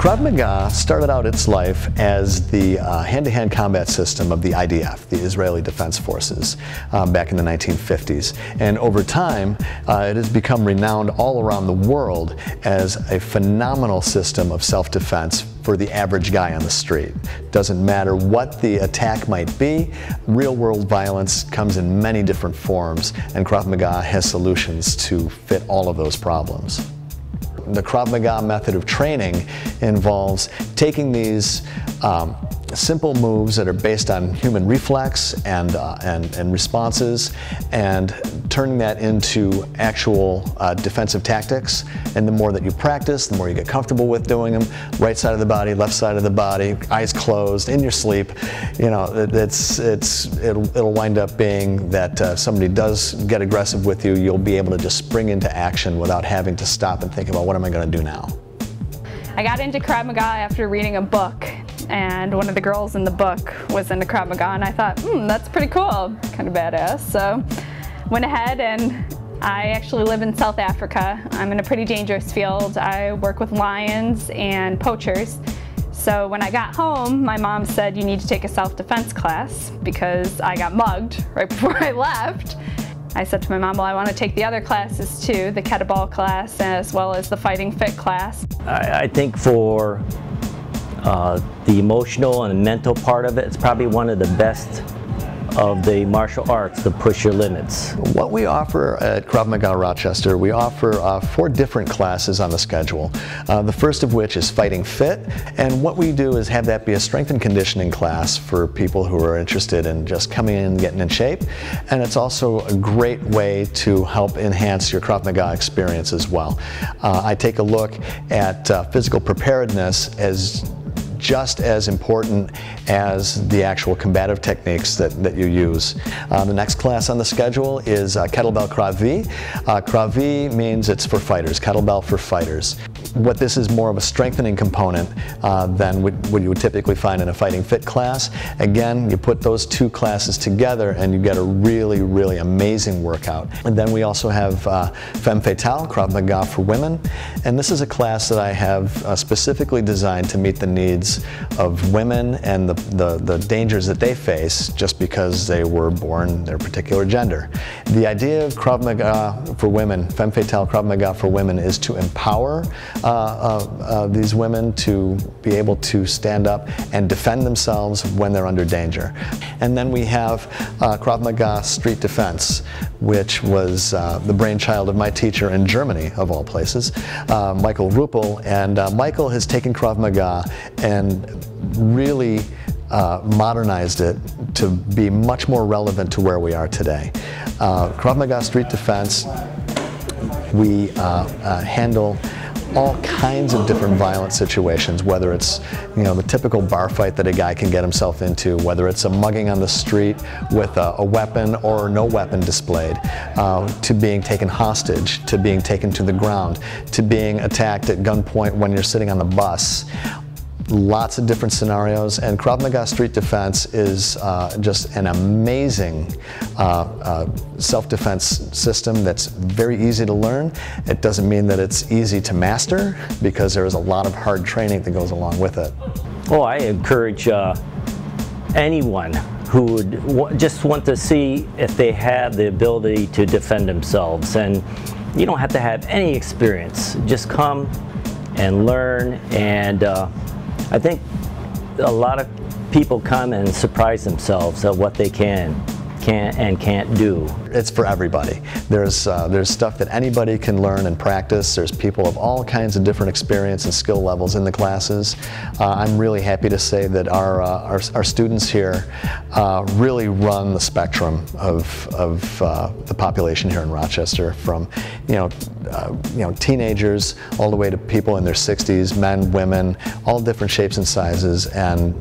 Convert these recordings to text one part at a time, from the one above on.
Krav Maga started out its life as the hand-to-hand combat system of the IDF, the Israeli Defense Forces, back in the 1950s. And over time, it has become renowned all around the world as a phenomenal system of self-defense for the average guy on the street. Doesn't matter what the attack might be, real-world violence comes in many different forms, and Krav Maga has solutions to fit all of those problems. The Krav Maga method of training involves taking these simple moves that are based on human reflex and responses and turning that into actual defensive tactics. And the more that you practice, the more you get comfortable with doing them. Right side of the body, left side of the body, eyes closed, in your sleep. You know, it'll wind up being that somebody does get aggressive with you, you'll be able to just spring into action without having to stop and think about what am I going to do now. I got into Krav Maga after reading a book, and one of the girls in the book was into Krav Maga, and I thought, that's pretty cool, kind of badass. So went ahead, and I actually live in South Africa. I'm in a pretty dangerous field. I work with lions and poachers. So when I got home, my mom said, you need to take a self-defense class because I got mugged right before I left. I said to my mom, well, I want to take the other classes too, the kettlebell class as well as the fighting fit class. I think for the emotional and mental part of it, it's probably one of the best of the martial arts to push your limits. What we offer at Krav Maga Rochester, we offer 4 different classes on the schedule. The first of which is Fighting Fit, and what we do is have that be a strength and conditioning class for people who are interested in just coming in and getting in shape, and it's also a great way to help enhance your Krav Maga experience as well. I take a look at physical preparedness as just as important as the actual combative techniques that you use. The next class on the schedule is Kettlebell Krav V. Krav V means it's for fighters, kettlebell for fighters. What this is more of a strengthening component than what you would typically find in a fighting fit class. Again, you put those 2 classes together and you get a really, really amazing workout. And then we also have Femme Fatale, Krav Maga for women. And this is a class that I have specifically designed to meet the needs of women and the dangers that they face just because they were born their particular gender. The idea of Krav Maga for women, Femme Fatale Krav Maga for women, is to empower these women to be able to stand up and defend themselves when they're under danger. And then we have Krav Maga Street Defense, which was the brainchild of my teacher in Germany, of all places, Michael Ruppel. And Michael has taken Krav Maga and really modernized it to be much more relevant to where we are today. Krav Maga Street Defense, we handle all kinds of different violent situations, whether it's the typical bar fight that a guy can get himself into, whether it's a mugging on the street with a weapon or no weapon displayed, to being taken hostage, to being taken to the ground, to being attacked at gunpoint when you're sitting on the bus. Lots of different scenarios, and Krav Maga Street Defense is just an amazing self-defense system that's very easy to learn. It doesn't mean that it's easy to master because there is a lot of hard training that goes along with it. Oh, I encourage anyone who would just want to see if they have the ability to defend themselves, and you don't have to have any experience. Just come and learn, and I think a lot of people come and surprise themselves at what they can and can't do. It's for everybody. There's stuff that anybody can learn and practice. There's people of all kinds of different experience and skill levels in the classes. I'm really happy to say that our students here really run the spectrum of the population here in Rochester, from teenagers all the way to people in their 60s, men, women, all different shapes and sizes, and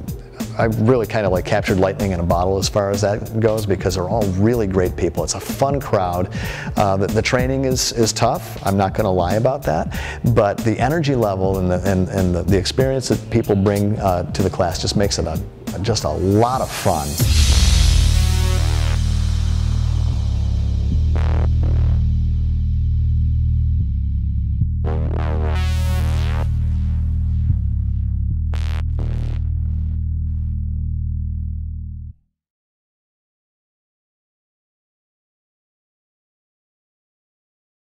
I really kind of captured lightning in a bottle as far as that goes, because they're all really great people. It's a fun crowd. The training is tough, I'm not going to lie about that, but the energy level and the experience that people bring to the class just makes it just a lot of fun.